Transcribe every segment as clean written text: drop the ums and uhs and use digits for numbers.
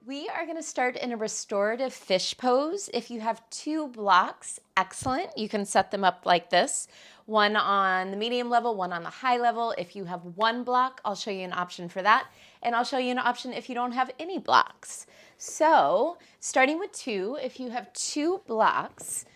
We are going to start in a restorative fish pose. If you have 2 blocks, excellent. You can set them up like this. One on the medium level, one on the high level. If you have 1 block, I'll show you an option for that. And I'll show you an option if you don't have any blocks. So starting with 2, if you have 2 blocks,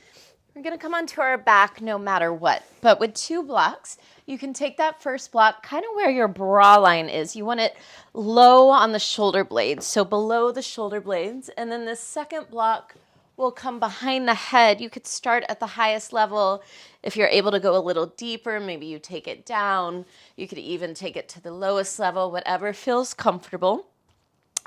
we're going to come onto our back no matter what. But with 2 blocks, you can take that first block kind of where your bra line is. You want it low on the shoulder blades, so below the shoulder blades. And then the second block will come behind the head. You could start at the highest level. If you're able to go a little deeper, maybe you take it down. You could even take it to the lowest level, whatever feels comfortable.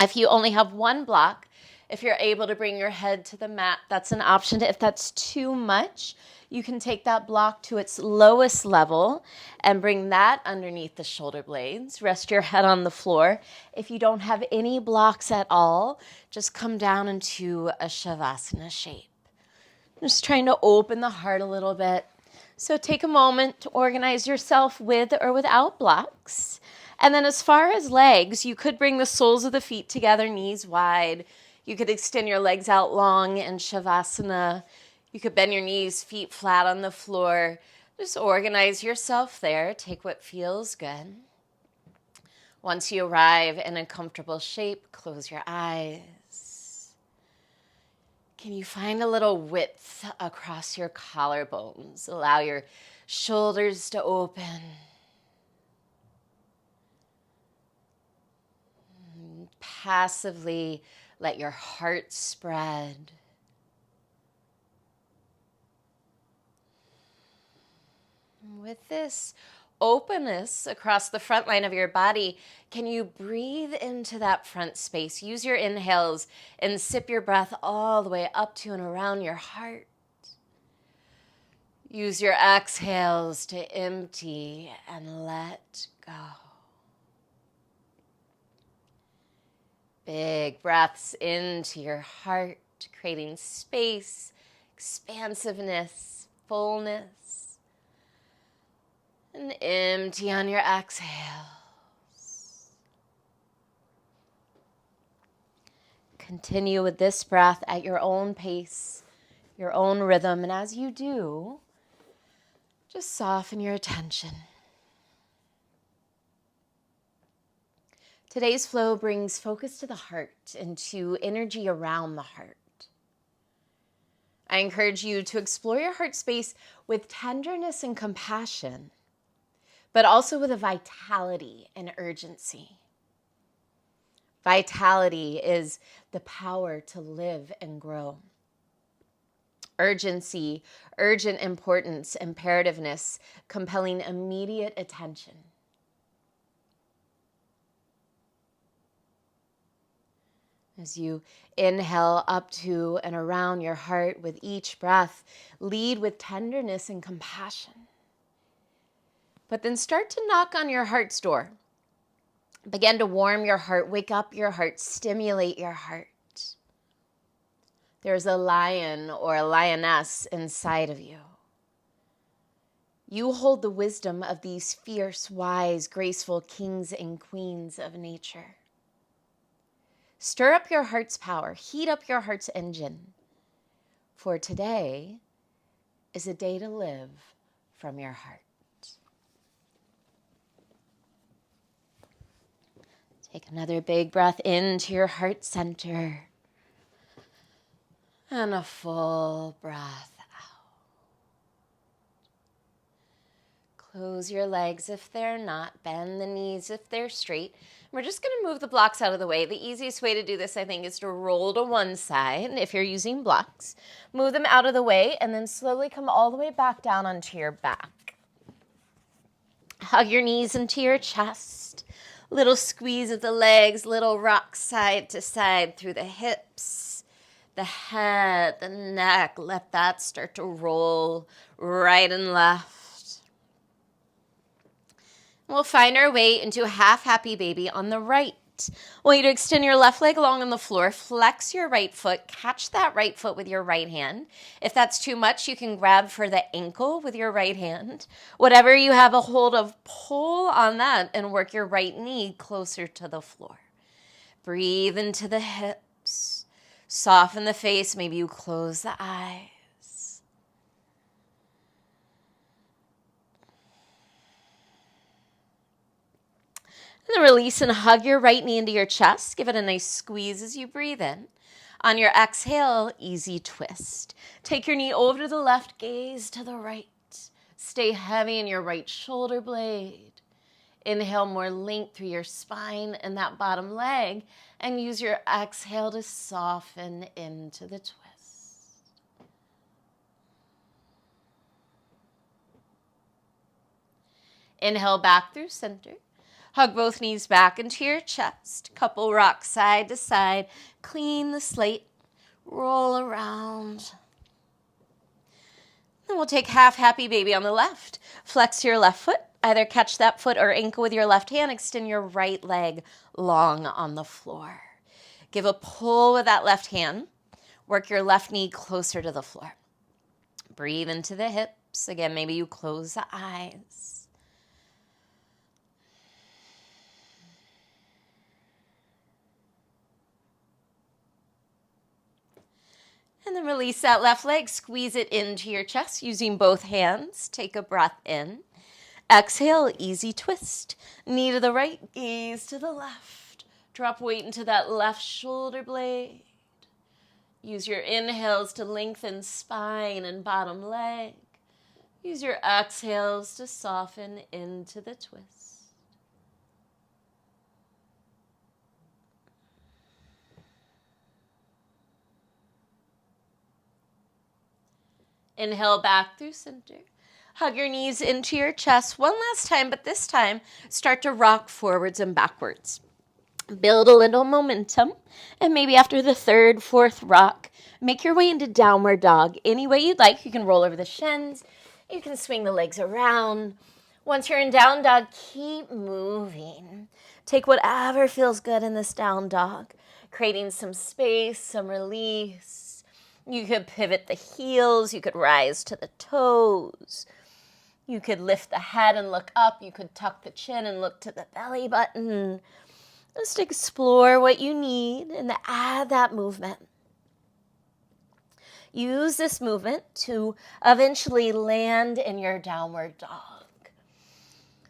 If you only have 1 block, if you're able to bring your head to the mat, that's an option. If that's too much, you can take that block to its lowest level and bring that underneath the shoulder blades. Rest your head on the floor. If you don't have any blocks at all, just come down into a Shavasana shape. Just trying to open the heart a little bit. So take a moment to organize yourself with or without blocks. And then as far as legs, you could bring the soles of the feet together, knees wide. You could extend your legs out long in Shavasana. You could bend your knees, feet flat on the floor. Just organize yourself there. Take what feels good. Once you arrive in a comfortable shape, close your eyes. Can you find a little width across your collarbones? Allow your shoulders to open. Passively let your heart spread. With this openness across the front line of your body, can you breathe into that front space? Use your inhales and sip your breath all the way up to and around your heart. Use your exhales to empty and let go. Big breaths into your heart, creating space, expansiveness, fullness. And empty on your exhales. Continue with this breath at your own pace, your own rhythm. And as you do, just soften your attention. Today's flow brings focus to the heart and to energy around the heart. I encourage you to explore your heart space with tenderness and compassion, but also with a vitality and urgency. Vitality is the power to live and grow. Urgency, urgent importance, imperativeness, compelling immediate attention. As you inhale up to and around your heart with each breath, lead with tenderness and compassion. But then start to knock on your heart's door. Begin to warm your heart, wake up your heart, stimulate your heart. There's a lion or a lioness inside of you. You hold the wisdom of these fierce, wise, graceful kings and queens of nature. Stir up your heart's power, heat up your heart's engine. For today is a day to live from your heart. Take another big breath into your heart center. And a full breath out. Close your legs if they're not. Bend the knees if they're straight. We're just going to move the blocks out of the way. The easiest way to do this, I think, is to roll to one side if you're using blocks. Move them out of the way and then slowly come all the way back down onto your back. Hug your knees into your chest. Little squeeze of the legs, little rock side to side through the hips, the head, the neck. Let that start to roll right and left. We'll find our way into a half happy baby on the right. I want you to extend your left leg along on the floor, flex your right foot, catch that right foot with your right hand. If that's too much, you can grab for the ankle with your right hand. Whatever you have a hold of, pull on that and work your right knee closer to the floor. Breathe into the hips. Soften the face. Maybe you close the eyes. And then release and hug your right knee into your chest. Give it a nice squeeze as you breathe in. On your exhale, easy twist. Take your knee over to the left, gaze to the right. Stay heavy in your right shoulder blade. Inhale more length through your spine and that bottom leg, and use your exhale to soften into the twist. Inhale back through center. Hug both knees back into your chest. Couple rocks side to side. Clean the slate. Roll around. Then we'll take half happy baby on the left. Flex your left foot. Either catch that foot or ankle with your left hand. Extend your right leg long on the floor. Give a pull with that left hand. Work your left knee closer to the floor. Breathe into the hips. Again, maybe you close the eyes. And then release that left leg. Squeeze it into your chest using both hands. Take a breath in. Exhale, easy twist. Knee to the right, gaze to the left. Drop weight into that left shoulder blade. Use your inhales to lengthen spine and bottom leg. Use your exhales to soften into the twist. Inhale back through center. Hug your knees into your chest one last time, but this time start to rock forwards and backwards. Build a little momentum, and maybe after the third, fourth rock, make your way into downward dog. Any way you'd like. You can roll over the shins. You can swing the legs around. Once you're in down dog, keep moving. Take whatever feels good in this down dog, creating some space, some release. You could pivot the heels. You could rise to the toes. You could lift the head and look up. You could tuck the chin and look to the belly button. Just explore what you need and add that movement. Use this movement to eventually land in your downward dog.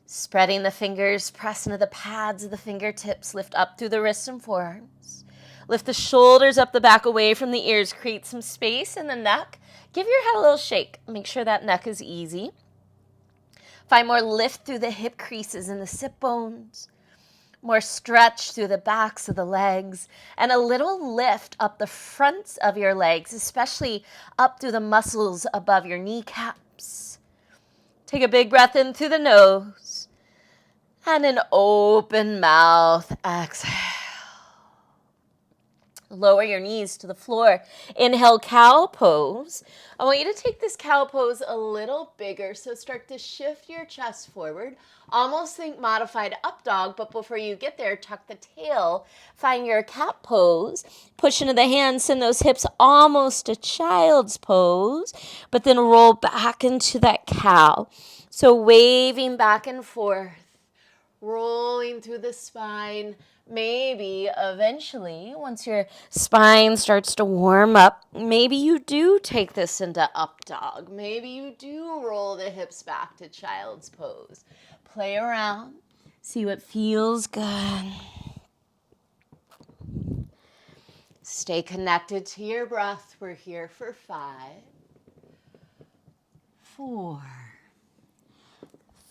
Spreading the fingers, press into the pads of the fingertips. Lift up through the wrists and forearms. Lift the shoulders up the back away from the ears. Create some space in the neck. Give your head a little shake. Make sure that neck is easy. Find more lift through the hip creases and the sit bones. More stretch through the backs of the legs. And a little lift up the fronts of your legs, especially up through the muscles above your kneecaps. Take a big breath in through the nose. And an open mouth. Exhale. Lower your knees to the floor. Inhale, cow pose. I want you to take this cow pose a little bigger. So start to shift your chest forward. Almost think modified up dog, but before you get there, tuck the tail. Find your cat pose. Push into the hands, send those hips almost to child's pose, but then roll back into that cow. So waving back and forth, rolling through the spine. Maybe eventually, once your spine starts to warm up, maybe you do take this into up dog. Maybe you do roll the hips back to child's pose. Play around. See what feels good. Stay connected to your breath. We're here for 5, 4,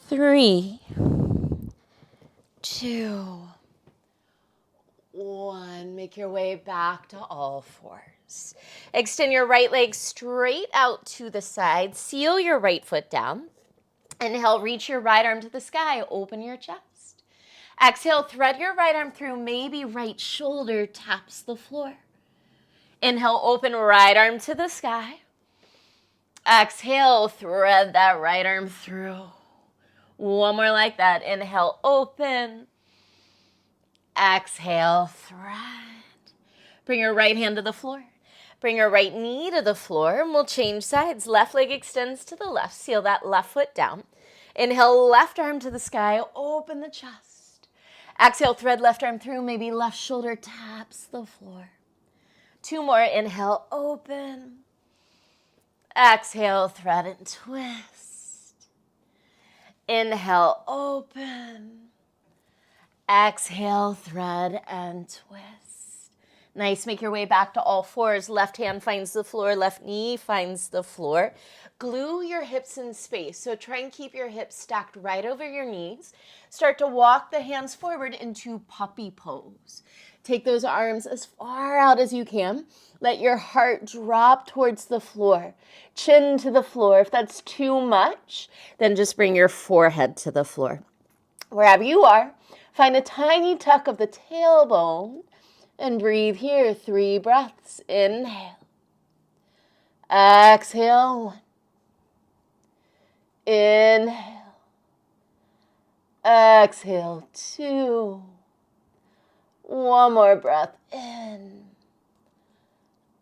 3, 2, 1. Make your way back to all fours. Extend your right leg straight out to the side. Seal your right foot down. Inhale, reach your right arm to the sky. Open your chest. Exhale, thread your right arm through. Maybe right shoulder taps the floor. Inhale, open right arm to the sky. Exhale, thread that right arm through. One more like that. Inhale, open. Exhale, thread. Bring your right hand to the floor. Bring your right knee to the floor, and we'll change sides. Left leg extends to the left. Seal that left foot down. Inhale, left arm to the sky. Open the chest. Exhale, thread left arm through. Maybe left shoulder taps the floor. 2 more. Inhale, open. Exhale, thread and twist. Inhale, open. Exhale, thread and twist. Nice. Make your way back to all fours. Left hand finds the floor. Left knee finds the floor. Glue your hips in space. So try and keep your hips stacked right over your knees. Start to walk the hands forward into puppy pose. Take those arms as far out as you can. Let your heart drop towards the floor. Chin to the floor. If that's too much, then just bring your forehead to the floor. Wherever you are, find a tiny tuck of the tailbone and breathe here. 3 breaths. Inhale. Exhale. 1. Inhale. Exhale. 2. 1 more breath in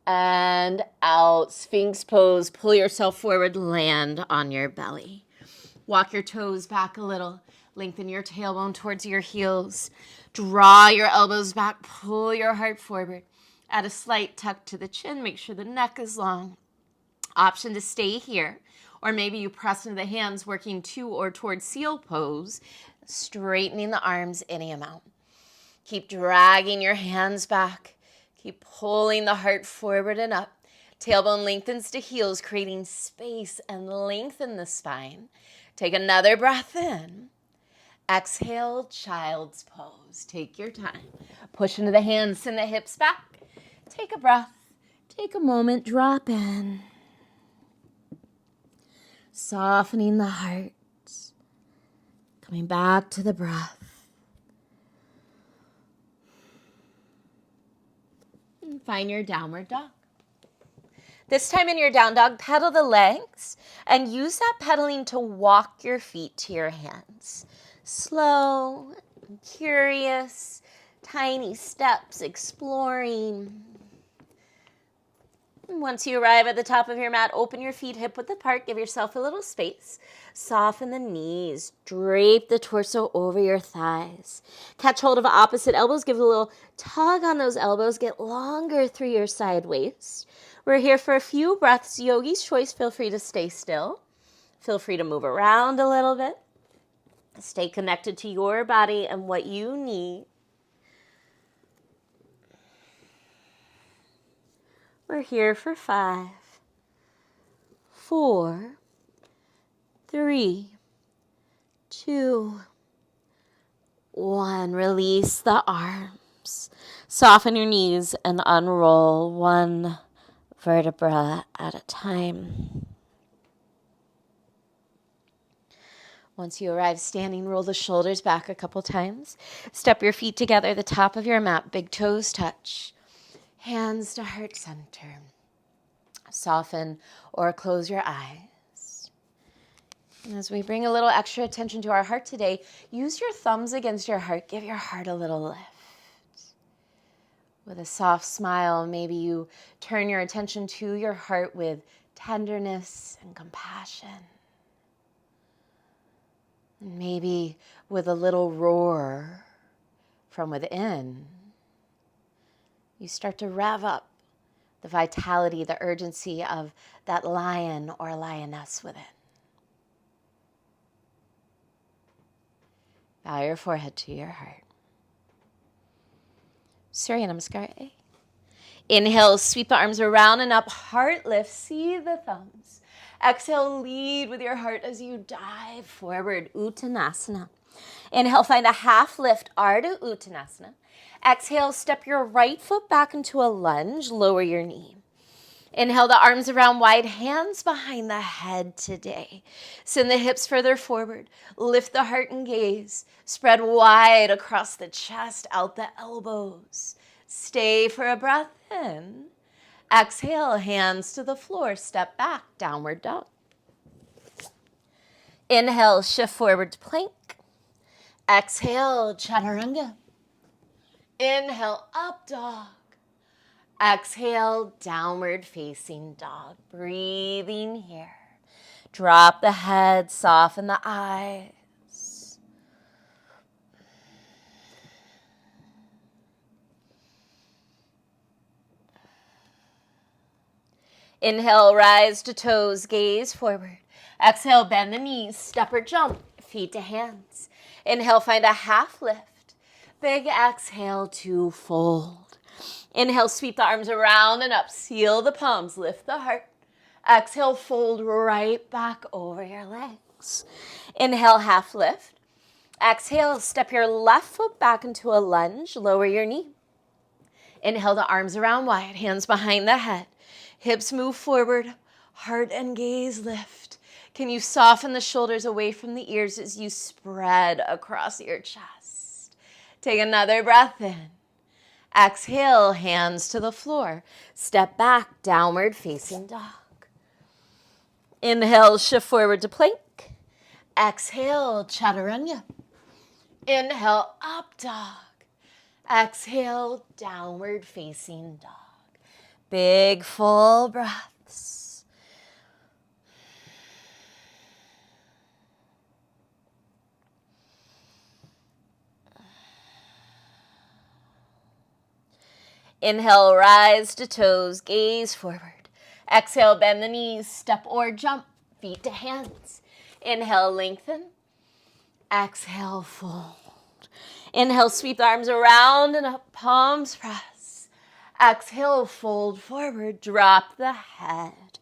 and out. Sphinx pose. Pull yourself forward. Land on your belly. Walk your toes back a little. Lengthen your tailbone towards your heels. Draw your elbows back. Pull your heart forward. Add a slight tuck to the chin. Make sure the neck is long. Option to stay here. Or maybe you press into the hands, working to or towards seal pose, straightening the arms any amount. Keep dragging your hands back. Keep pulling the heart forward and up. Tailbone lengthens to heels, creating space and lengthen the spine. Take another breath in. Exhale, child's pose. Take your time. Push into the hands, send the hips back. Take a breath. Take a moment, drop in. Softening the heart. Coming back to the breath. And find your downward dog. This time in your down dog, pedal the legs and use that pedaling to walk your feet to your hands. Slow, curious, tiny steps, exploring. Once you arrive at the top of your mat, open your feet hip width apart. Give yourself a little space. Soften the knees. Drape the torso over your thighs. Catch hold of opposite elbows. Give a little tug on those elbows. Get longer through your side waist. We're here for a few breaths. Yogi's choice. Feel free to stay still. Feel free to move around a little bit. Stay connected to your body and what you need. We're here for 5, 4, 3, 2, 1. Release the arms. Soften your knees and unroll 1 vertebra at a time. Once you arrive standing, roll the shoulders back a couple times. Step your feet together, the top of your mat, big toes touch. Hands to heart center. Soften or close your eyes. And as we bring a little extra attention to our heart today, use your thumbs against your heart. Give your heart a little lift. With a soft smile, maybe you turn your attention to your heart with tenderness and compassion. And maybe with a little roar from within, you start to rev up the vitality, the urgency of that lion or lioness within. Bow your forehead to your heart. Surya Namaskar. Inhale, sweep the arms around and up, heart lift, see the thumbs. Exhale, lead with your heart as you dive forward, Uttanasana. Inhale, find a half lift, Ardha Uttanasana. Exhale, step your right foot back into a lunge, lower your knee. Inhale, the arms around wide, hands behind the head today. Send the hips further forward. Lift the heart and gaze. Spread wide across the chest, out the elbows. Stay for a breath in. Exhale, hands to the floor. Step back, downward dog. Inhale, shift forward to plank. Exhale, chaturanga. Inhale, up dog. Exhale, downward facing dog. Breathing here. Drop the head, soften the eyes. Inhale, rise to toes, gaze forward. Exhale, bend the knees, step or jump, feet to hands. Inhale, find a half lift. Big exhale to fold. Inhale, sweep the arms around and up. Seal the palms, lift the heart. Exhale, fold right back over your legs. Inhale, half lift. Exhale, step your left foot back into a lunge, lower your knee. Inhale, the arms around wide, hands behind the head. Hips move forward, heart and gaze lift. Can you soften the shoulders away from the ears as you spread across your chest? Take another breath in. Exhale, hands to the floor. Step back, downward facing dog. Inhale, shift forward to plank. Exhale, chaturanga. Inhale, up dog. Exhale, downward facing dog. Big full breaths. Inhale, rise to toes, gaze forward. Exhale, bend the knees, step or jump, feet to hands. Inhale, lengthen. Exhale, fold. Inhale, sweep the arms around and up, palms press. Exhale, fold forward, drop the head.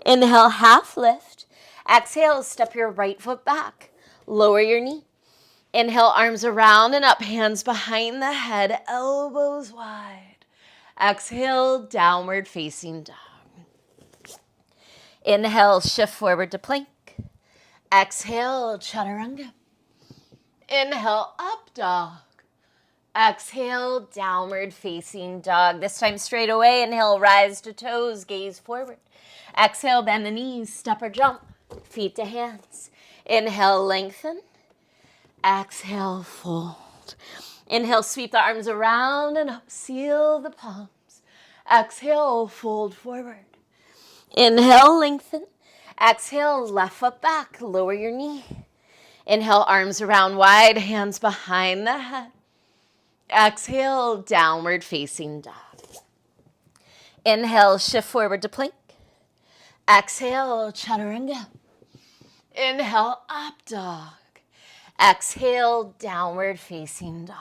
Inhale, half lift. Exhale, step your right foot back. Lower your knee. Inhale, arms around and up, hands behind the head, elbows wide. Exhale, downward facing dog. Inhale, shift forward to plank. Exhale, chaturanga. Inhale, up dog. Exhale, downward facing dog. This time straight away. Inhale, rise to toes, gaze forward. Exhale, bend the knees, step or jump, feet to hands. Inhale, lengthen. Exhale, fold. Inhale, sweep the arms around and up, seal the palms. Exhale, fold forward. Inhale, lengthen. Exhale, left foot back, lower your knee. Inhale, arms around wide, hands behind the head. Exhale, downward facing dog. Inhale, shift forward to plank. Exhale, chaturanga. Inhale, up dog. Exhale, downward facing dog.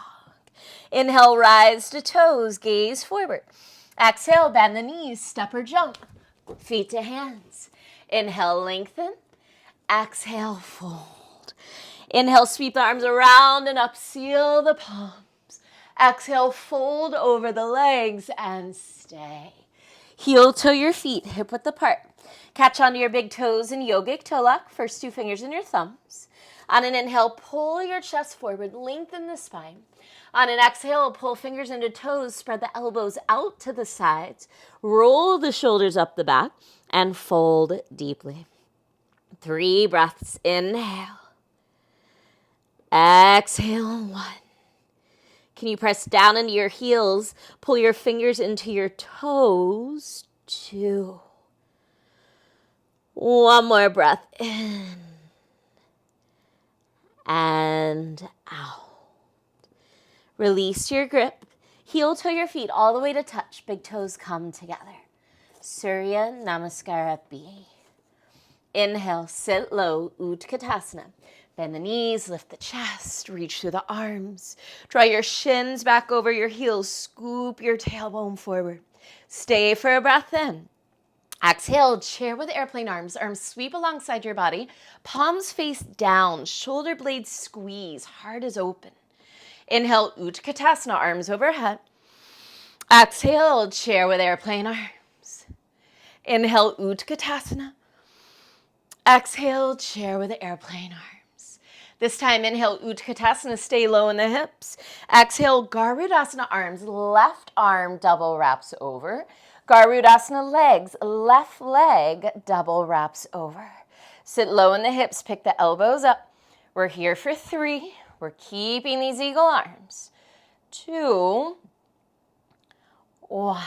Inhale, rise to toes, gaze forward. Exhale, bend the knees, step or jump, feet to hands. Inhale, lengthen. Exhale, fold. Inhale, sweep the arms around and up, seal the palms. Exhale, fold over the legs and stay. Heel toe your feet, hip width apart. Catch onto your big toes in yogic toe lock, first two fingers in your thumbs. On an inhale, pull your chest forward, lengthen the spine. On an exhale, pull fingers into toes, spread the elbows out to the sides, roll the shoulders up the back, and fold deeply. 3 breaths, inhale. Exhale, 1. Can you press down into your heels, pull your fingers into your toes, 2. One more breath in and out. Release your grip. Heel toe your feet all the way to touch. Big toes come together. Surya Namaskara B. Inhale, sit low, Utkatasana. Bend the knees, lift the chest, reach through the arms. Draw your shins back over your heels. Scoop your tailbone forward. Stay for a breath in. Exhale, chair with airplane arms. Arms sweep alongside your body. Palms face down. Shoulder blades squeeze. Heart is open. Inhale, Utkatasana, arms overhead. Exhale, chair with airplane arms. Inhale, Utkatasana. Exhale, chair with airplane arms. This time, inhale, Utkatasana, stay low in the hips. Exhale, Garudasana, arms, left arm double wraps over. Garudasana, legs, left leg double wraps over. Sit low in the hips, pick the elbows up. We're here for 3. We're keeping these eagle arms. 2, 1.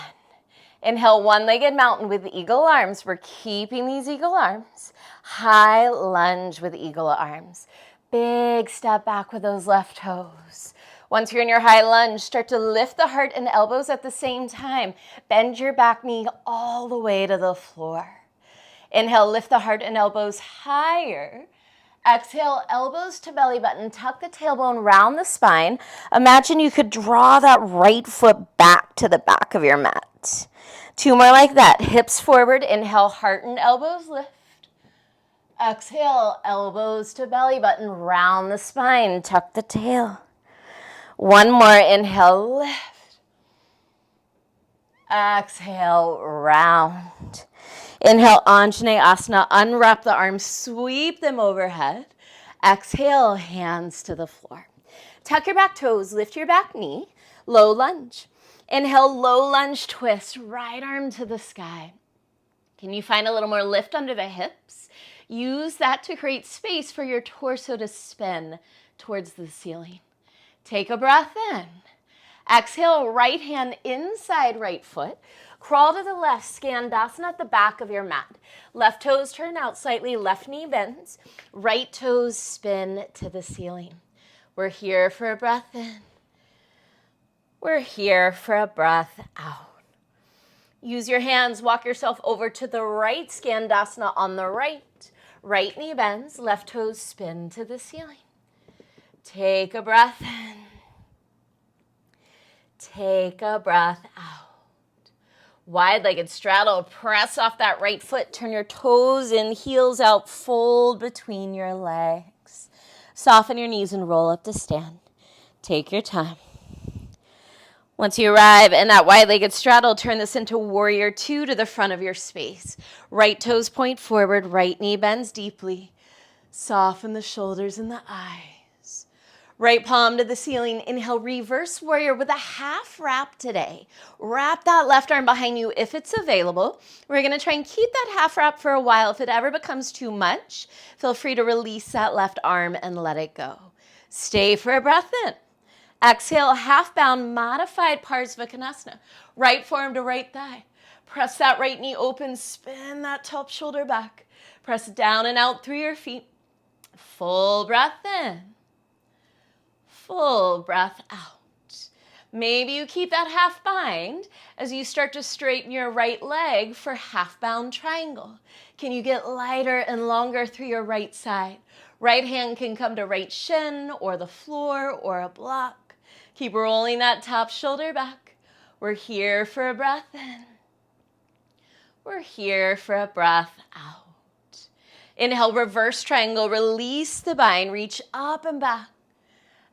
Inhale, one-legged mountain with eagle arms. We're keeping these eagle arms. High lunge with eagle arms. Big step back with those left toes. Once you're in your high lunge, start to lift the heart and elbows at the same time. Bend your back knee all the way to the floor. Inhale, lift the heart and elbows higher. Exhale, elbows to belly button. Tuck the tailbone round the spine. Imagine you could draw that right foot back to the back of your mat. 2 more like that. Hips forward. Inhale, heart and elbows lift. Exhale, elbows to belly button, round the spine, tuck the tail. 1 more, inhale, lift. Exhale, round. Inhale, Anjaneyasana, unwrap the arms, sweep them overhead. Exhale, hands to the floor. Tuck your back toes, lift your back knee, low lunge. Inhale, low lunge twist, right arm to the sky. Can you find a little more lift under the hips? Use that to create space for your torso to spin towards the ceiling. Take a breath in. Exhale, right hand inside right foot. Crawl to the left, Skandasana at the back of your mat. Left toes turn out slightly, left knee bends. Right toes spin to the ceiling. We're here for a breath in. We're here for a breath out. Use your hands, walk yourself over to the right, Skandasana on the right. Right knee bends, left toes spin to the ceiling. Take a breath in. Take a breath out. Wide-legged straddle, press off that right foot. Turn your toes in, heels out, fold between your legs. Soften your knees and roll up to stand. Take your time. Once you arrive in that wide-legged straddle, turn this into warrior 2 to the front of your space. Right toes point forward, right knee bends deeply. Soften the shoulders and the eyes. Right palm to the ceiling. Inhale, reverse warrior with a half wrap today. Wrap that left arm behind you if it's available. We're going to try and keep that half wrap for a while. If it ever becomes too much, feel free to release that left arm and let it go. Stay for a breath in. Exhale, half bound, modified Parsvakonasana. Right forearm to right thigh. Press that right knee open, spin that top shoulder back. Press down and out through your feet. Full breath in. Full breath out. Maybe you keep that half bind as you start to straighten your right leg for half bound triangle. Can you get lighter and longer through your right side? Right hand can come to right shin or the floor or a block. Keep rolling that top shoulder back. We're here for a breath in. We're here for a breath out. Inhale, reverse triangle. Release the bind. Reach up and back.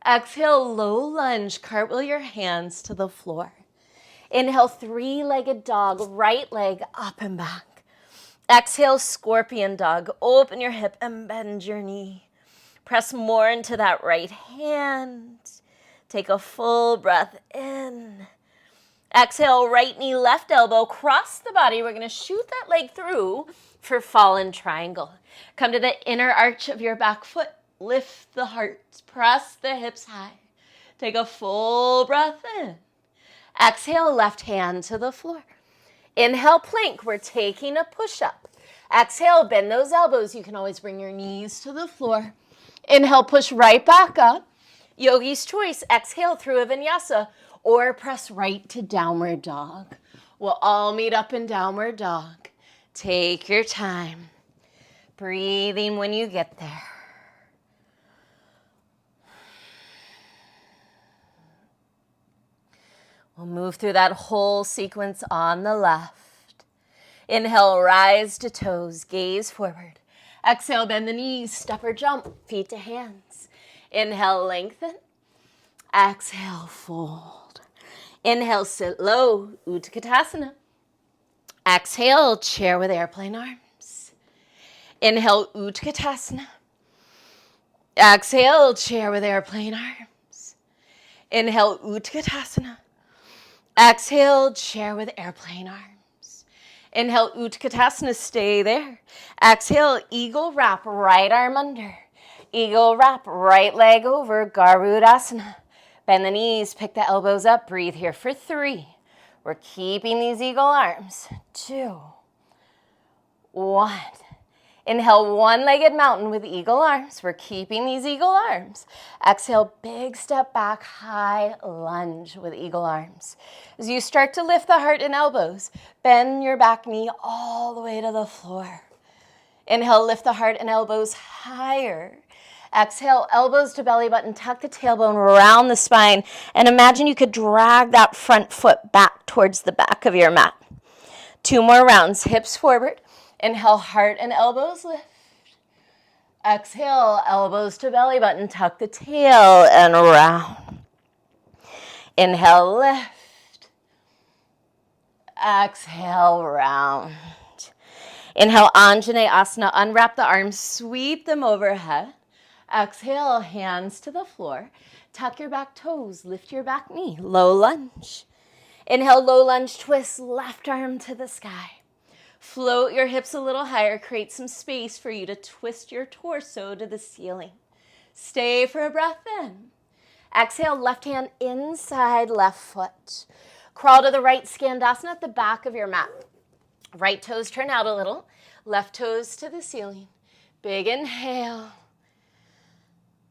Exhale, low lunge. Cartwheel your hands to the floor. Inhale, 3-legged dog. Right leg up and back. Exhale, scorpion dog. Open your hip and bend your knee. Press more into that right hand. Take a full breath in. Exhale, right knee, left elbow, cross the body. We're going to shoot that leg through for fallen triangle. Come to the inner arch of your back foot. Lift the heart. Press the hips high. Take a full breath in. Exhale, left hand to the floor. Inhale, plank. We're taking a push-up. Exhale, bend those elbows. You can always bring your knees to the floor. Inhale, push right back up. Yogi's choice, exhale through a vinyasa or press right to downward dog. We'll all meet up in downward dog. Take your time. Breathing when you get there. We'll move through that whole sequence on the left. Inhale, rise to toes, gaze forward. Exhale, bend the knees, step or jump, feet to hands. Inhale, lengthen. Exhale, fold. Inhale, sit low, Utkatasana. Exhale, chair with airplane arms. Inhale, Utkatasana. Exhale, chair with airplane arms. Inhale, Utkatasana. Exhale, chair with airplane arms. Inhale, Utkatasana, stay there. Exhale, eagle wrap, right arm under. Eagle wrap, right leg over, Garudasana. Bend the knees, pick the elbows up, breathe here for 3. We're keeping these eagle arms. 2, 1. Inhale, one-legged mountain with eagle arms. We're keeping these eagle arms. Exhale, big step back, high lunge with eagle arms. As you start to lift the heart and elbows, bend your back knee all the way to the floor. Inhale, lift the heart and elbows higher. Exhale, elbows to belly button, tuck the tailbone around the spine, and imagine you could drag that front foot back towards the back of your mat. 2 more rounds, hips forward. Inhale, heart and elbows lift. Exhale, elbows to belly button, tuck the tail and round. Inhale, lift. Exhale, round. Inhale, Anjane Asana, unwrap the arms, sweep them overhead. Exhale, hands to the floor. Tuck your back toes, lift your back knee, low lunge. Inhale, low lunge, twist, left arm to the sky. Float your hips a little higher, create some space for you to twist your torso to the ceiling. Stay for a breath in. Exhale, left hand inside left foot. Crawl to the right, Skandasana at the back of your mat. Right toes turn out a little, left toes to the ceiling. Big inhale,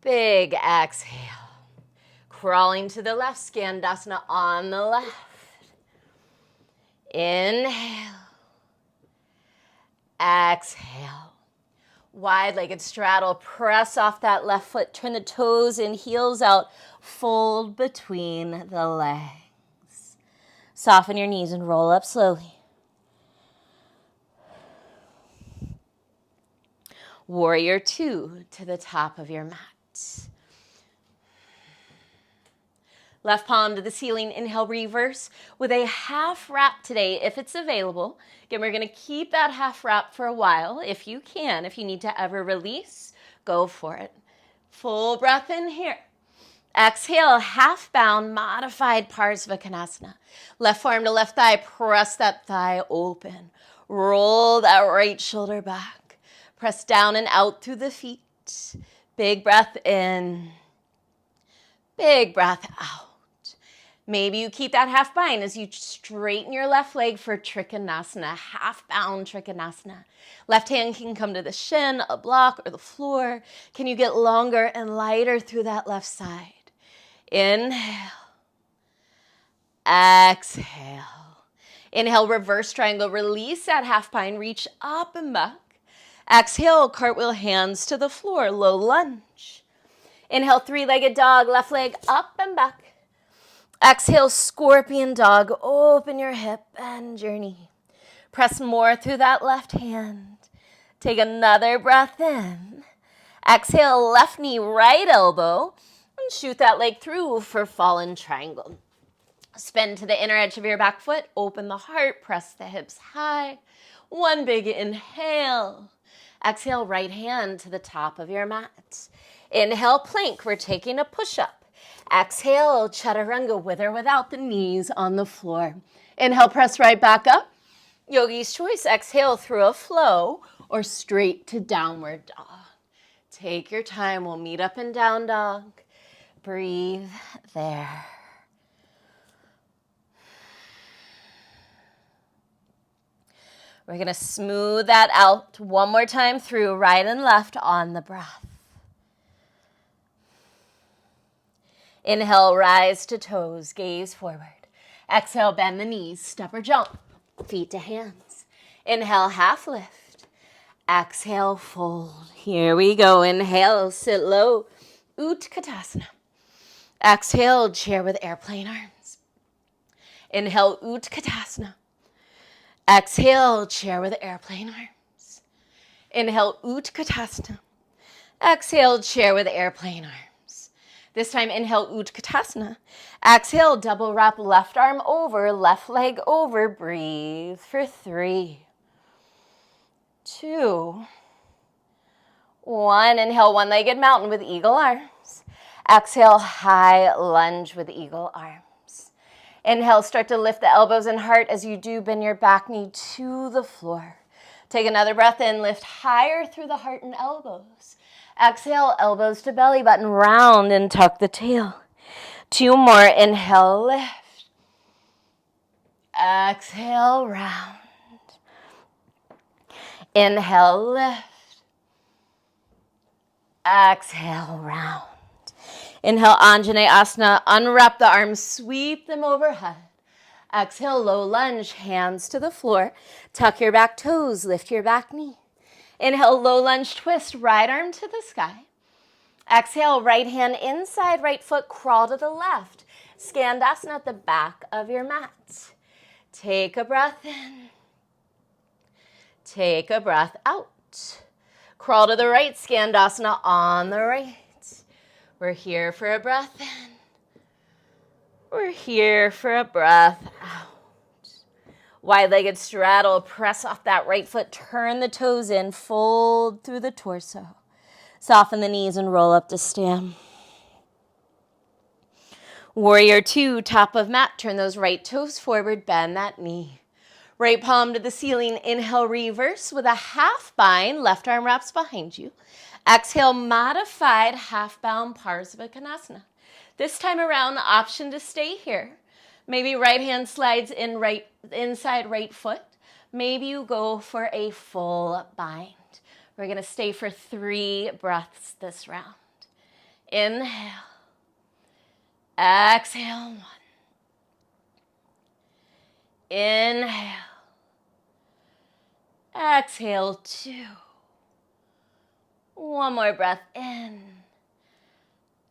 big exhale. Crawling to the left, Skandasana on the left. Inhale. Exhale. Wide-legged straddle. Press off that left foot. Turn the toes in, heels out. Fold between the legs. Soften your knees and roll up slowly. Warrior 2 to the top of your mat. Left palm to the ceiling, inhale, reverse with a half wrap today if it's available. Again, we're gonna keep that half wrap for a while if you can. If you need to ever release, go for it. Full breath in here. Exhale, half bound, modified Parsvakonasana. Left forearm to left thigh, press that thigh open. Roll that right shoulder back. Press down and out through the feet. Big breath in, big breath out. Maybe you keep that half bind as you straighten your left leg for Trikonasana, half bound Trikonasana. Left hand can come to the shin, a block, or the floor. Can you get longer and lighter through that left side? Inhale. Exhale. Inhale, reverse triangle. Release that half bind, reach up and back. Exhale, cartwheel, hands to the floor, low lunge. Inhale, 3-legged dog, left leg up and back. Exhale, scorpion dog, open your hip, bend your knee. Press more through that left hand. Take another breath in. Exhale, left knee, right elbow, and shoot that leg through for fallen triangle. Spin to the inner edge of your back foot, open the heart, press the hips high. One big inhale. Exhale, right hand to the top of your mat. Inhale, plank, we're taking a push-up. Exhale, chaturanga, with or without the knees on the floor. Inhale, press right back up. Yogi's choice, exhale through a flow or straight to downward dog. Take your time, we'll meet up in down dog. Breathe there. We're gonna smooth that out one more time through right and left on the breath. Inhale, rise to toes, gaze forward. Exhale, bend the knees, step or jump, feet to hands. Inhale, half lift. Exhale, fold. Here we go. Inhale, sit low, Utkatasana. Exhale, chair with airplane arms. Inhale, Utkatasana. Exhale, chair with airplane arms. Inhale, Utkatasana. Exhale, chair with airplane arms. This time, inhale, Utkatasana. Exhale, double wrap left arm over, left leg over. Breathe for 3, 2, 1. Inhale, one-legged mountain with eagle arms. Exhale, high lunge with eagle arms. Inhale, start to lift the elbows and heart. As you do, bend your back knee to the floor. Take another breath in, lift higher through the heart and elbows. Exhale, elbows to belly button, round and tuck the tail. 2 more, inhale, lift. Exhale, round. Inhale, lift. Exhale, round. Inhale, Anjaneyasana. Unwrap the arms, sweep them overhead. Exhale, low lunge, hands to the floor. Tuck your back toes, lift your back knee. Inhale, low lunge twist, right arm to the sky. Exhale, right hand inside, right foot, crawl to the left. Skandasana at the back of your mat. Take a breath in. Take a breath out. Crawl to the right, Skandasana on the right. We're here for a breath in. We're here for a breath out. Wide-legged straddle, press off that right foot, turn the toes in, fold through the torso. Soften the knees and roll up to stand. Warrior 2, top of mat, turn those right toes forward, bend that knee. Right palm to the ceiling, inhale, reverse with a half bind, left arm wraps behind you. Exhale, modified half bound Parsvakonasana. This time around, the option to stay here. Maybe right hand slides in inside right foot. Maybe you go for a full bind. We're going to stay for 3 breaths this round. Inhale. Exhale, 1. Inhale. Exhale, 2. One more breath in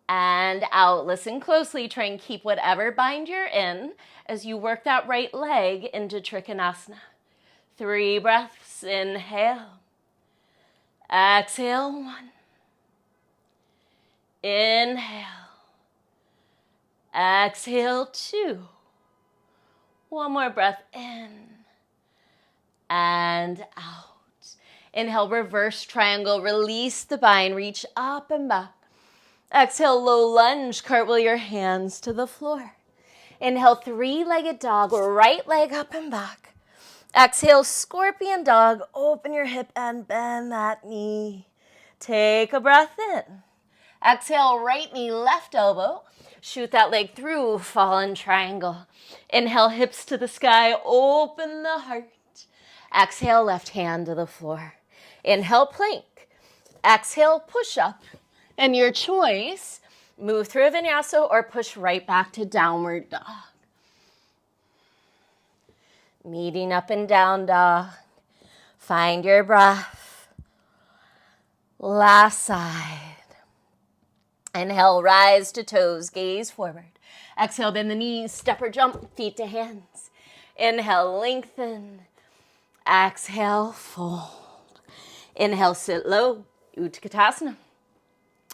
and out. Listen closely. Try and keep whatever bind you're in as you work that right leg into Trikonasana. 3 breaths. Inhale. Exhale, 1. Inhale. Exhale, 2. One more breath in and out. Inhale, reverse triangle. Release the bind. Reach up and back. Exhale, low lunge. Cartwheel your hands to the floor. Inhale, 3-legged dog. Right leg up and back. Exhale, scorpion dog. Open your hip and bend that knee. Take a breath in. Exhale, right knee, left elbow. Shoot that leg through, fallen triangle. Inhale, hips to the sky, open the heart. Exhale, left hand to the floor. Inhale, plank. Exhale, push up. And your choice, move through a vinyasa or push right back to downward dog. Meeting up and down dog. Find your breath. Last side. Inhale, rise to toes, gaze forward. Exhale, bend the knees, step or jump, feet to hands. Inhale, lengthen. Exhale, fold. Inhale, sit low, Utkatasana.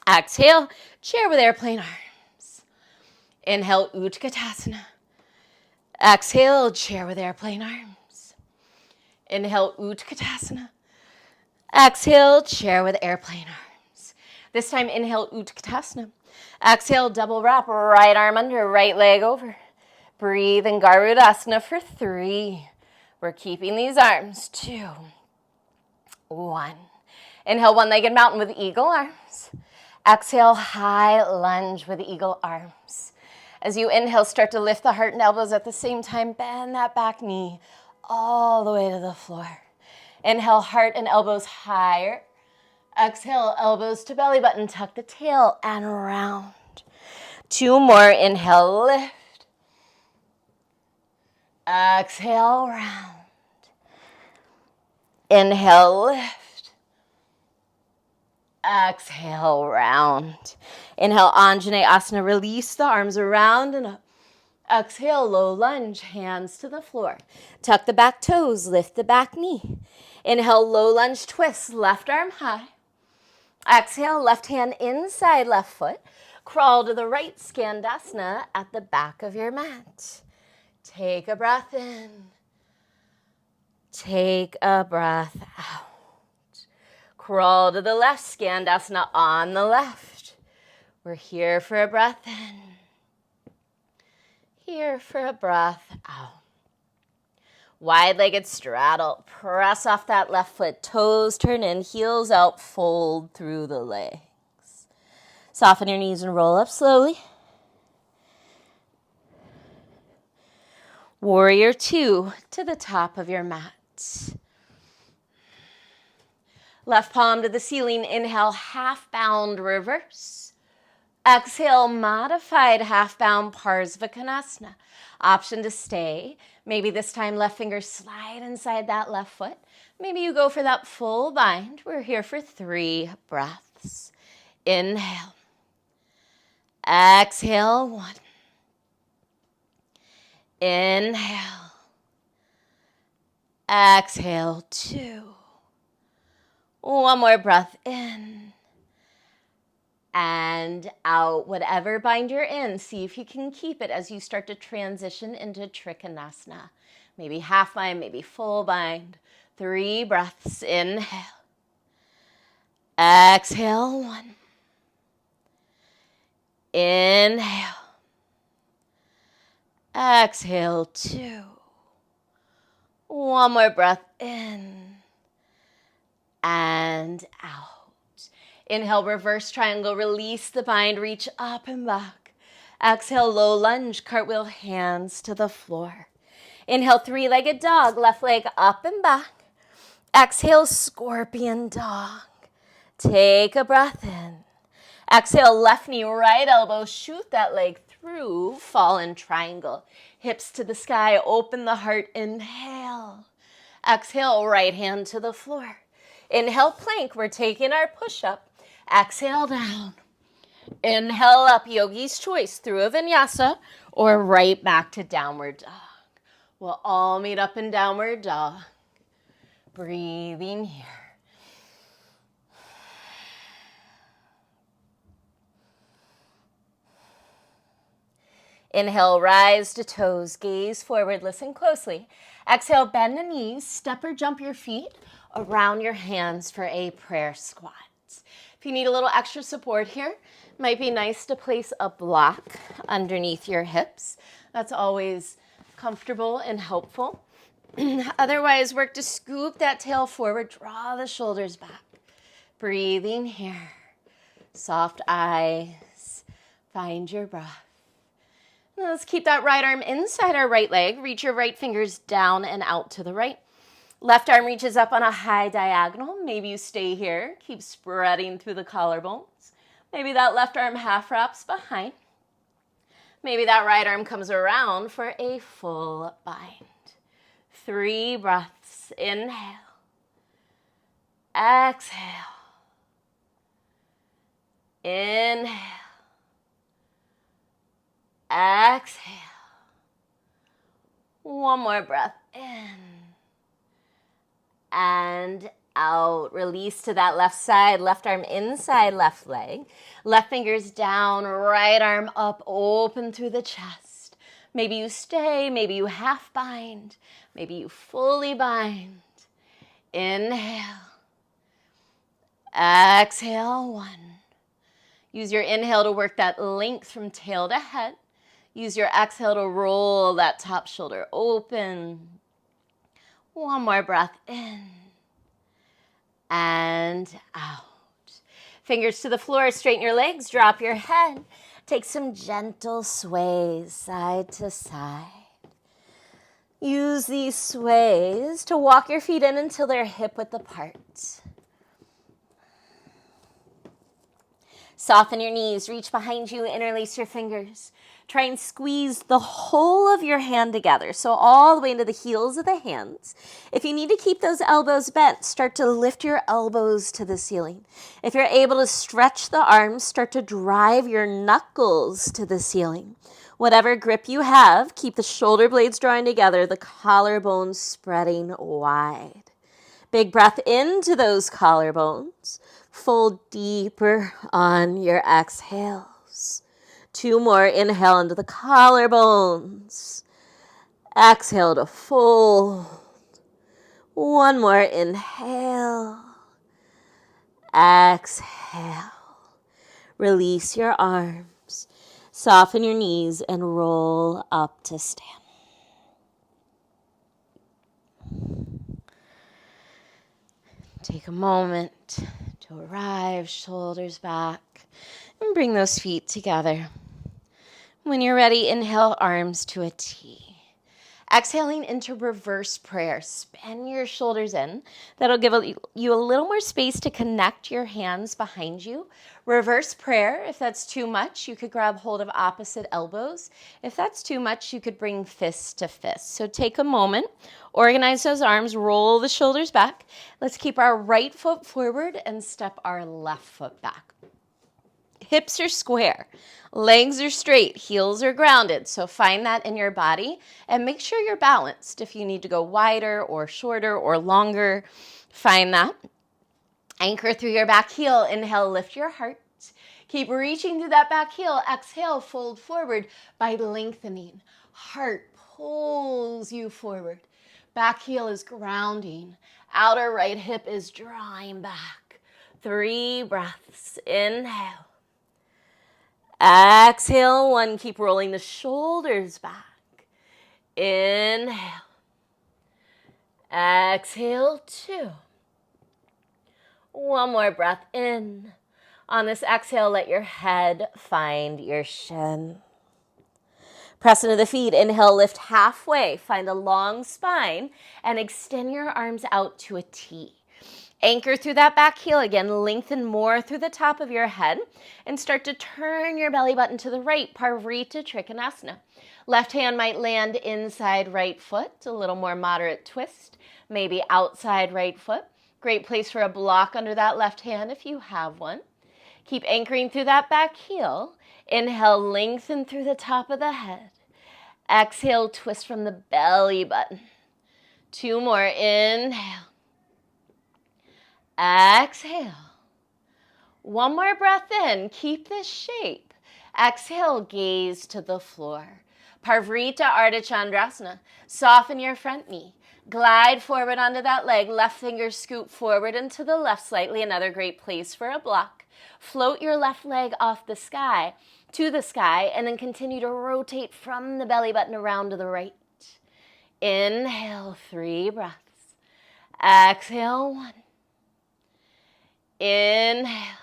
Exhale, chair with airplane arms. Inhale, Utkatasana. Exhale, chair with airplane arms. Inhale, Utkatasana. Exhale, chair with airplane arms. This time, inhale, Utkatasana. Exhale, double wrap, right arm under, right leg over. Breathe in Garudasana for 3. We're keeping these arms. 2, 1. Inhale, one-legged mountain with eagle arms. Exhale, high lunge with eagle arms. As you inhale, start to lift the heart and elbows at the same time. Bend that back knee all the way to the floor. Inhale, heart and elbows higher. Exhale, elbows to belly button. Tuck the tail and round. 2 more. Inhale, lift. Exhale, round. Inhale, lift. Exhale, round. Inhale, Anjaneyasana. Release the arms around and up. Exhale, low lunge, hands to the floor. Tuck the back toes, lift the back knee. Inhale, low lunge twist, left arm high. Exhale, left hand inside left foot. Crawl to the right, Skandasana at the back of your mat. Take a breath in. Take a breath out. Crawl to the left, Skandasana on the left. We're here for a breath in. Here for a breath out. Wide-legged straddle. Press off that left foot. Toes turn in, heels out, fold through the legs. Soften your knees and roll up slowly. Warrior 2 to the top of your mat. Left palm to the ceiling. Inhale, half bound reverse. Exhale, modified half bound Parsvakonasana. Option to stay. Maybe this time left finger slide inside that left foot. Maybe you go for that full bind. We're here for 3 breaths. Inhale. Exhale, 1. Inhale. Exhale, 2. One more breath in and out. Whatever bind you're in, see if you can keep it as you start to transition into Trikonasana. Maybe half bind, maybe full bind. 3 breaths. Inhale. Exhale, 1. Inhale. Exhale, 2. One more breath in and out. Inhale, reverse triangle, release the bind, reach up and back. Exhale, low lunge, cartwheel, hands to the floor. Inhale, 3-legged dog, left leg up and back. Exhale, scorpion dog. Take a breath in. Exhale, left knee, right elbow, shoot that leg through, fallen triangle. Hips to the sky, open the heart, inhale. Exhale, right hand to the floor. Inhale, plank, we're taking our push-up. Exhale, down. Inhale up, yogi's choice, through a vinyasa or right back to downward dog. We'll all meet up in downward dog. Breathing here. Inhale, rise to toes, gaze forward, listen closely. Exhale, bend the knees, step or jump your feet around your hands for a prayer squat. If you need a little extra support here, it might be nice to place a block underneath your hips. That's always comfortable and helpful. Otherwise, work to scoop that tail forward, draw the shoulders back. Breathing here. Soft eyes, find your breath. Let's keep that right arm inside our right leg. Reach your right fingers down and out to the right. Left arm reaches up on a high diagonal. Maybe you stay here. Keep spreading through the collarbones. Maybe that left arm half wraps behind. Maybe that right arm comes around for a full bind. 3 breaths. Inhale. Exhale. Inhale. Exhale. One more breath in and out. Release to that left side, left arm inside left leg. Left fingers down, right arm up, open through the chest. Maybe you stay, maybe you half bind, maybe you fully bind. Inhale. Exhale, 1. Use your inhale to work that length from tail to head. Use your exhale to roll that top shoulder open. One more breath in and out. Fingers to the floor, straighten your legs, drop your head. Take some gentle sways side to side. Use these sways to walk your feet in until they're hip-width apart. Soften your knees, reach behind you, interlace your fingers. Try and squeeze the whole of your hand together, so all the way into the heels of the hands. If you need to keep those elbows bent, start to lift your elbows to the ceiling. If you're able to stretch the arms, start to drive your knuckles to the ceiling. Whatever grip you have, keep the shoulder blades drawing together, the collarbones spreading wide. Big breath into those collarbones. Fold deeper on your exhales. 2 more. Inhale into the collarbones. Exhale to fold. 1 more. Inhale. Exhale. Release your arms. Soften your knees and roll up to stand. Take a moment to arrive, shoulders back, and bring those feet together. When you're ready, inhale, arms to a T. Exhaling into reverse prayer. Spin your shoulders in. That'll give you a little more space to connect your hands behind you. Reverse prayer, if that's too much, you could grab hold of opposite elbows. If that's too much, you could bring fist to fist. So take a moment, organize those arms, roll the shoulders back. Let's keep our right foot forward and step our left foot back. Hips are square, legs are straight, heels are grounded. So find that in your body and make sure you're balanced. If you need to go wider or shorter or longer, find that. Anchor through your back heel. Inhale, lift your heart. Keep reaching through that back heel. Exhale, fold forward by lengthening. Heart pulls you forward. Back heel is grounding. Outer right hip is drawing back. 3 breaths. Inhale. Exhale, 1. Keep rolling the shoulders back. Inhale. Exhale, 2. 1 more breath in. On this exhale, let your head find your shin. Press into the feet. Inhale, lift halfway. Find a long spine and extend your arms out to a T. Anchor through that back heel again. Lengthen more through the top of your head and start to turn your belly button to the right. Parvrita Trikonasana. Left hand might land inside right foot. A little more moderate twist. Maybe outside right foot. Great place for a block under that left hand if you have one. Keep anchoring through that back heel. Inhale, lengthen through the top of the head. Exhale, twist from the belly button. 2 more. Inhale. Exhale. 1 more breath in. Keep this shape. Exhale, gaze to the floor. Parvrita Ardha Chandrasana. Soften your front knee. Glide forward onto that leg. Left finger scoop forward and to the left slightly. Another great place for a block. Float your left leg off the sky to the sky and then continue to rotate from the belly button around to the right. Inhale, 3 breaths. Exhale, 1. Inhale.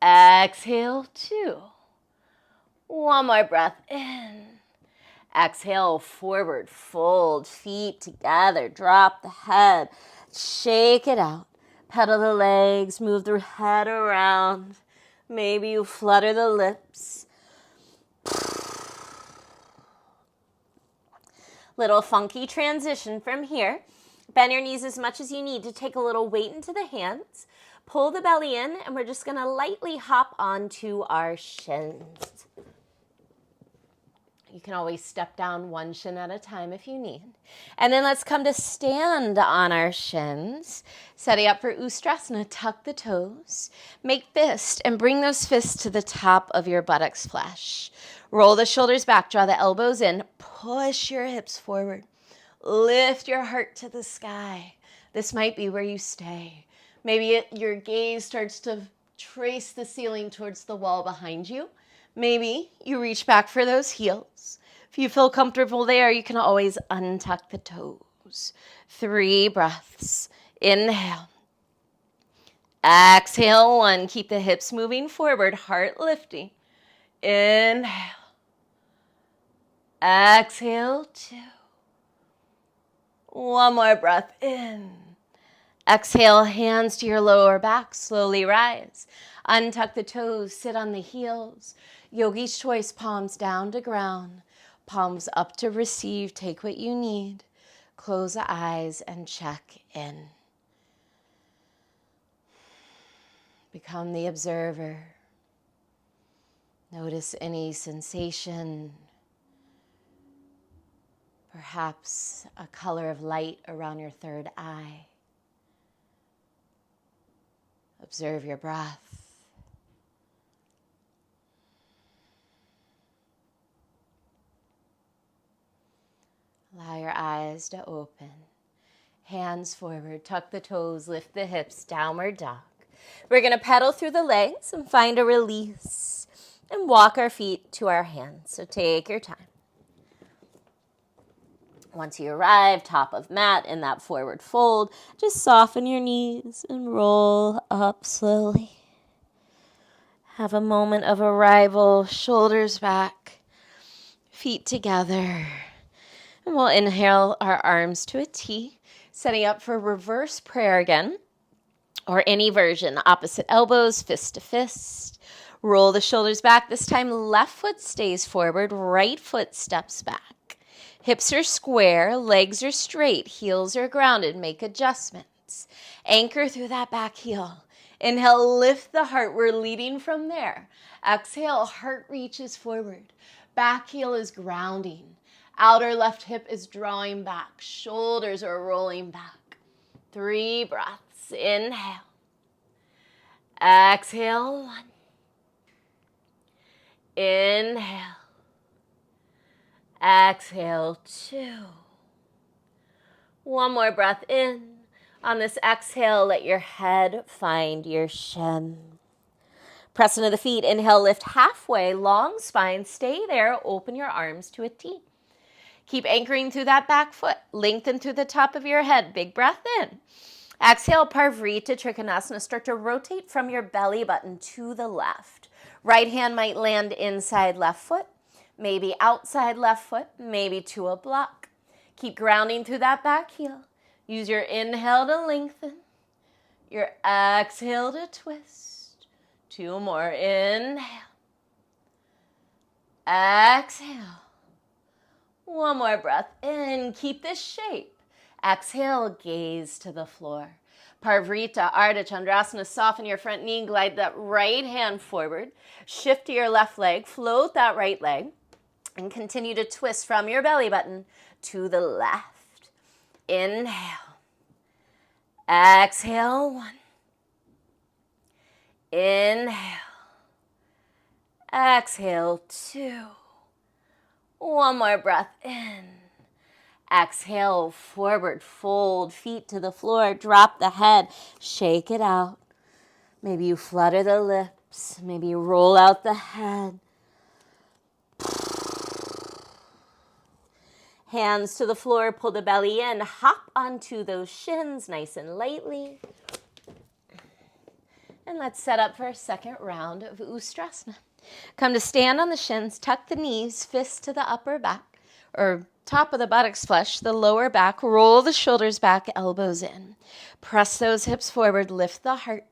Exhale, 2. 1 more breath in. Exhale, forward, fold, feet together, drop the head, shake it out. Pedal the legs, move the head around. Maybe you flutter the lips. Little funky transition from here. Bend your knees as much as you need to take a little weight into the hands. Pull the belly in, and we're just going to lightly hop onto our shins. You can always step down 1 shin at a time if you need. And then let's come to stand on our shins. Setting up for Ustrasana, tuck the toes. Make fist and bring those fists to the top of your buttocks flesh. Roll the shoulders back, draw the elbows in. Push your hips forward. Lift your heart to the sky. This might be where you stay. Maybe your gaze starts to trace the ceiling towards the wall behind you. Maybe you reach back for those heels. If you feel comfortable there, you can always untuck the toes. 3 breaths. Inhale. Exhale, 1. Keep the hips moving forward, heart lifting. Inhale. Exhale, 2. 1 more breath in. Exhale, hands to your lower back, slowly rise. Untuck the toes, sit on the heels. Yogi's choice, palms down to ground, palms up to receive. Take what you need. Close the eyes and check in. Become the observer. Notice any sensation, perhaps a color of light around your third eye. Observe your breath. Allow your eyes to open. Hands forward, tuck the toes, lift the hips, downward dog. We're going to pedal through the legs and find a release and walk our feet to our hands. So take your time. Once you arrive, top of mat in that forward fold, just soften your knees and roll up slowly. Have a moment of arrival, shoulders back, feet together. And we'll inhale our arms to a T, setting up for reverse prayer again, or any version. Opposite elbows, fist to fist. Roll the shoulders back. This time, left foot stays forward, right foot steps back. Hips are square, legs are straight, heels are grounded. Make adjustments. Anchor through that back heel. Inhale, lift the heart. We're leading from there. Exhale, heart reaches forward. Back heel is grounding. Outer left hip is drawing back. Shoulders are rolling back. 3 breaths. Inhale. Exhale. 1. Inhale. Exhale. 2. One more breath in. On this exhale, let your head find your shin. Press into the feet. Inhale, lift halfway. Long spine. Stay there. Open your arms to a T. Keep anchoring through that back foot. Lengthen through the top of your head. Big breath in. Exhale, Parvrita Trikonasana. Start to rotate from your belly button to the left. Right hand might land inside left foot, maybe outside left foot, maybe to a block. Keep grounding through that back heel. Use your inhale to lengthen, your exhale to twist. 2 more. Inhale. Exhale. 1 more breath in. Keep this shape. Exhale, gaze to the floor. Parvrita Ardha Chandrasana. Soften your front knee. Glide that right hand forward. Shift to your left leg. Float that right leg. And continue to twist from your belly button to the left. Inhale. Exhale. 1. Inhale. Exhale. 2. 1 more breath in. Exhale, forward fold, feet to the floor, drop the head, shake it out. Maybe you flutter the lips, maybe you roll out the head. Hands to the floor, pull the belly in, hop onto those shins nice and lightly. And let's set up for a second round of Ustrasana. Come to stand on the shins, tuck the knees, fists to the upper back, or top of the buttocks flush, the lower back, roll the shoulders back, elbows in. Press those hips forward, lift the heart.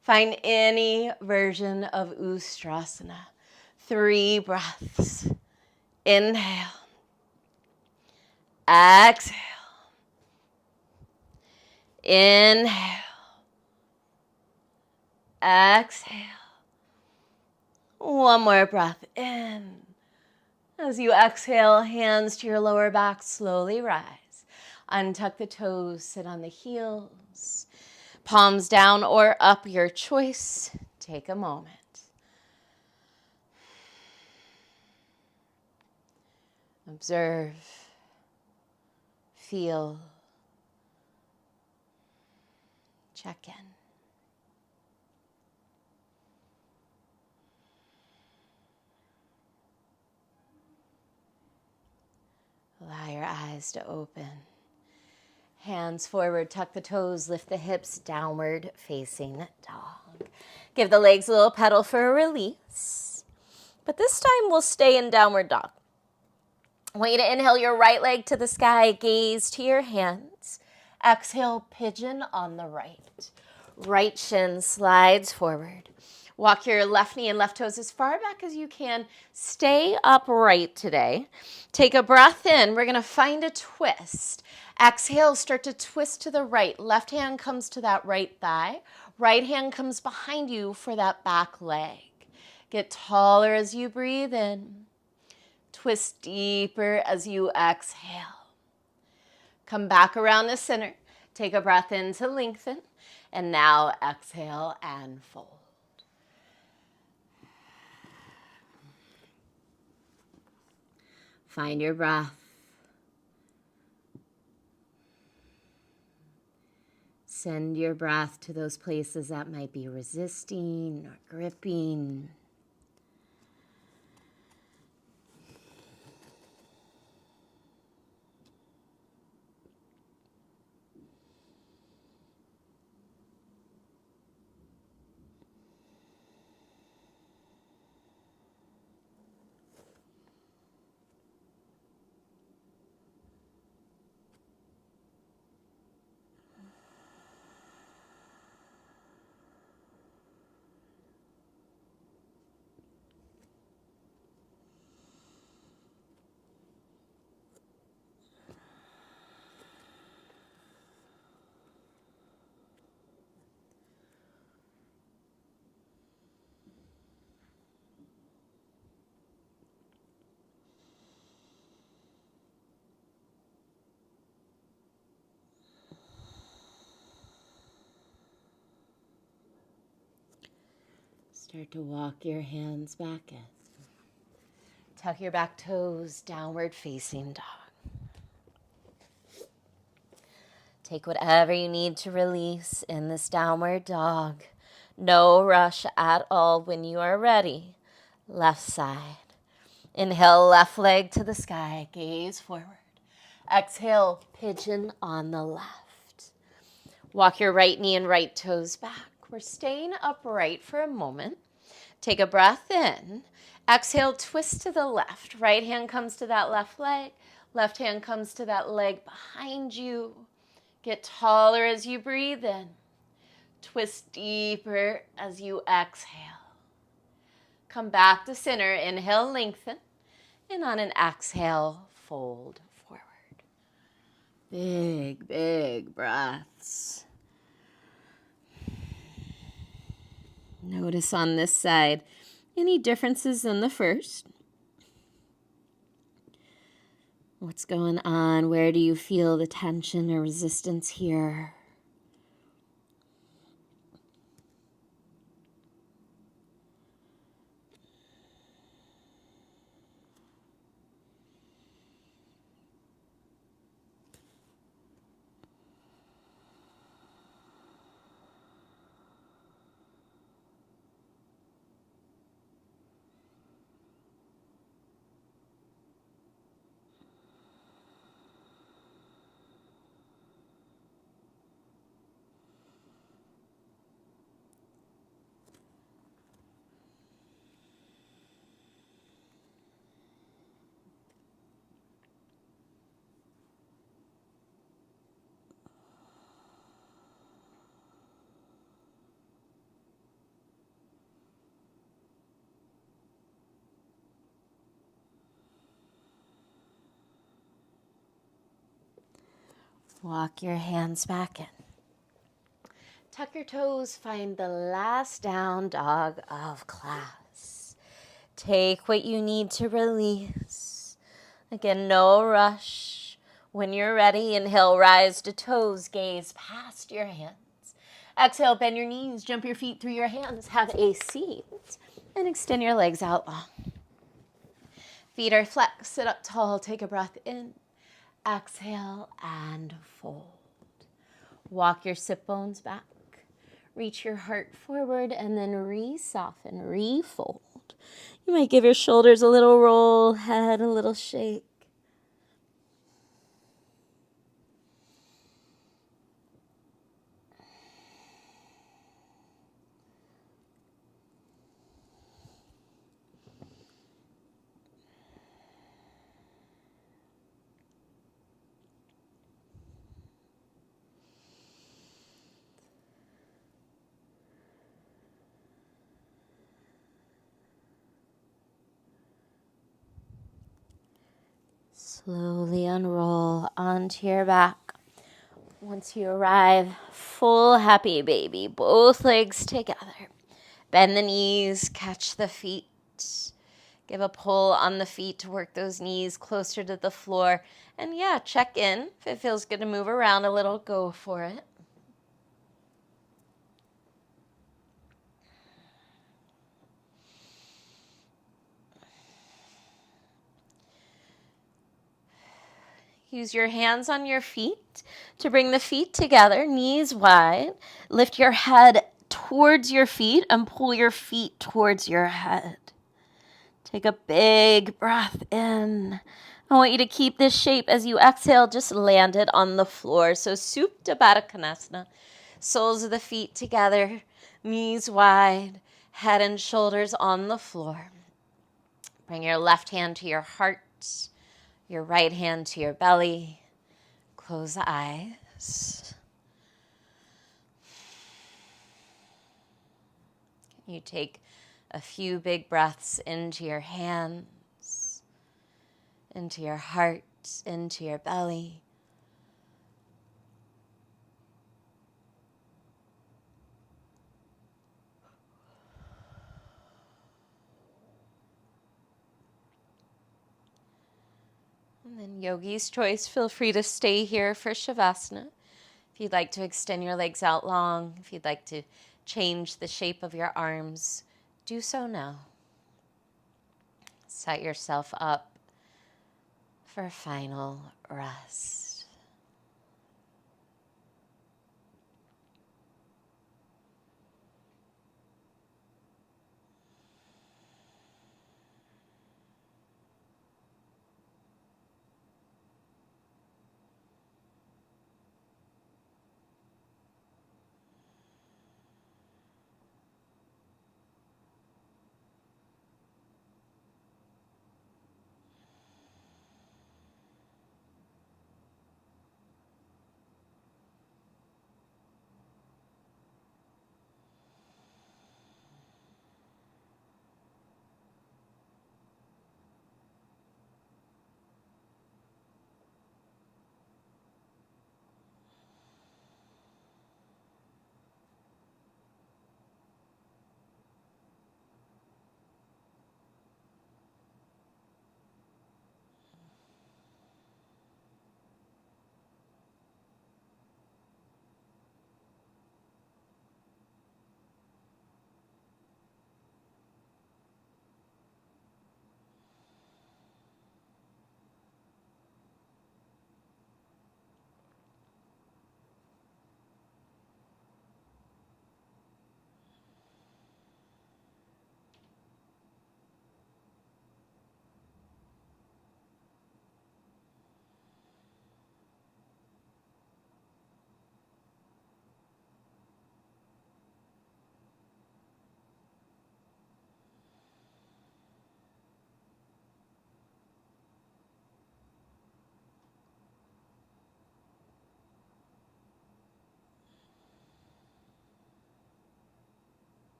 Find any version of Ustrasana. 3 breaths. Inhale. Exhale. Inhale. Exhale. 1 more breath in. As you exhale, hands to your lower back, slowly rise. Untuck the toes, sit on the heels. Palms down or up, your choice. Take a moment. Observe. Feel. Check in. Allow your eyes to open. Hands forward, tuck the toes, lift the hips, downward facing dog. Give the legs a little pedal for a release. But this time we'll stay in downward dog. I want you to inhale your right leg to the sky, gaze to your hands. Exhale, pigeon on the right. Right shin slides forward. Walk your left knee and left toes as far back as you can. Stay upright today. Take a breath in. We're going to find a twist. Exhale, start to twist to the right. Left hand comes to that right thigh. Right hand comes behind you for that back leg. Get taller as you breathe in. Twist deeper as you exhale. Come back around the center. Take a breath in to lengthen. And now exhale and fold. Find your breath. Send your breath to those places that might be resisting or gripping. Start to walk your hands back in. Tuck your back toes, downward facing dog. Take whatever you need to release in this downward dog. No rush at all. When you are ready, left side. Inhale, left leg to the sky, gaze forward. Exhale, pigeon on the left. Walk your right knee and right toes back. We're staying upright for a moment. Take a breath in. Exhale, twist to the left. Right hand comes to that left leg. Left hand comes to that leg behind you. Get taller as you breathe in. Twist deeper as you exhale. Come back to center. Inhale, lengthen. And on an exhale, fold forward. Big, big breaths. Notice on this side any differences in the first. What's going on? Where do you feel the tension or resistance here? Walk your hands back in. Tuck your toes, find the last down dog of class. Take what you need to release. Again, no rush. When you're ready, inhale, rise to toes, gaze past your hands. Exhale, bend your knees, jump your feet through your hands, have a seat, and extend your legs out long. Feet are flexed, sit up tall, take a breath in. Exhale and fold. Walk your sit bones back. Reach your heart forward and then re-soften, refold. You might give your shoulders a little roll, head a little shake. Slowly unroll onto your back. Once you arrive, full happy baby, both legs together. Bend the knees, catch the feet. Give a pull on the feet to work those knees closer to the floor. And yeah, check in. If it feels good to move around a little, go for it. Use your hands on your feet to bring the feet together, knees wide. Lift your head towards your feet and pull your feet towards your head. Take a big breath in. I want you to keep this shape as you exhale, just land it on the floor. So Supta Baddha Konasana, soles of the feet together, knees wide, head and shoulders on the floor. Bring your left hand to your heart. Your right hand to your belly. Close the eyes. You take a few big breaths into your hands, into your heart, into your belly. And then yogi's choice, feel free to stay here for Shavasana. If you'd like to extend your legs out long, if you'd like to change the shape of your arms, do so now. Set yourself up for final rest.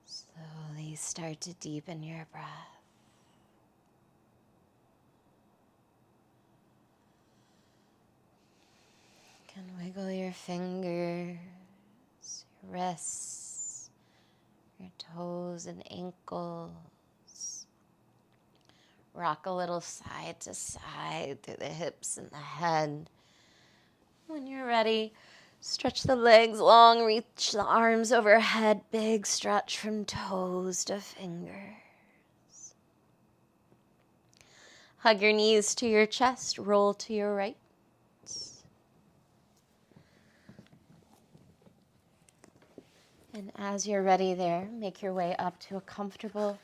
Slowly start to deepen your breath. You can wiggle your fingers, your wrists, your toes and ankles. Rock a little side to side through the hips and the head. When you're ready, stretch the legs long, reach the arms overhead, big stretch from toes to fingers. Hug your knees to your chest, roll to your right. And as you're ready there, make your way up to a comfortable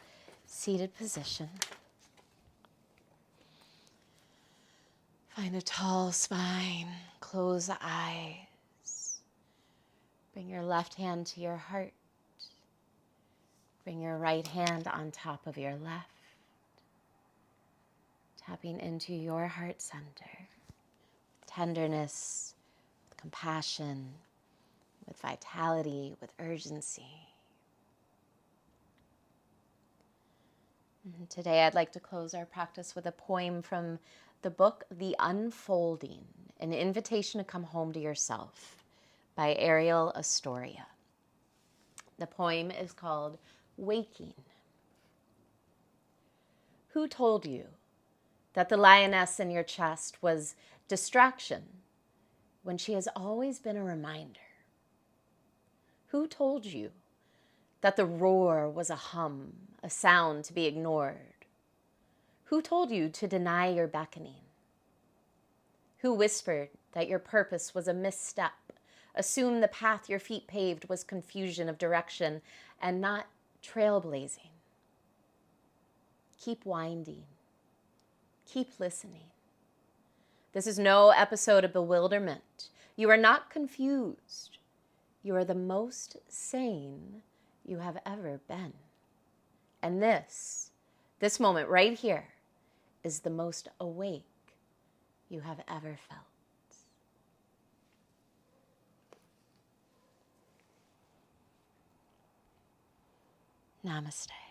seated position. Find a tall spine, close the eyes. Bring your left hand to your heart. Bring your right hand on top of your left. Tapping into your heart center. Tenderness, with compassion, with vitality, with urgency. And today I'd like to close our practice with a poem from the book The Unfolding, An Invitation to Come Home to Yourself by Ariel Astoria. The poem is called Waking. Who told you that the lioness in your chest was distraction when she has always been a reminder? Who told you that the roar was a hum, a sound to be ignored? Who told you to deny your beckoning? Who whispered that your purpose was a misstep, assumed the path your feet paved was confusion of direction and not trailblazing? Keep winding. Keep listening. This is no episode of bewilderment. You are not confused. You are the most sane you have ever been. And this moment right here, is the most awake you have ever felt. Namaste.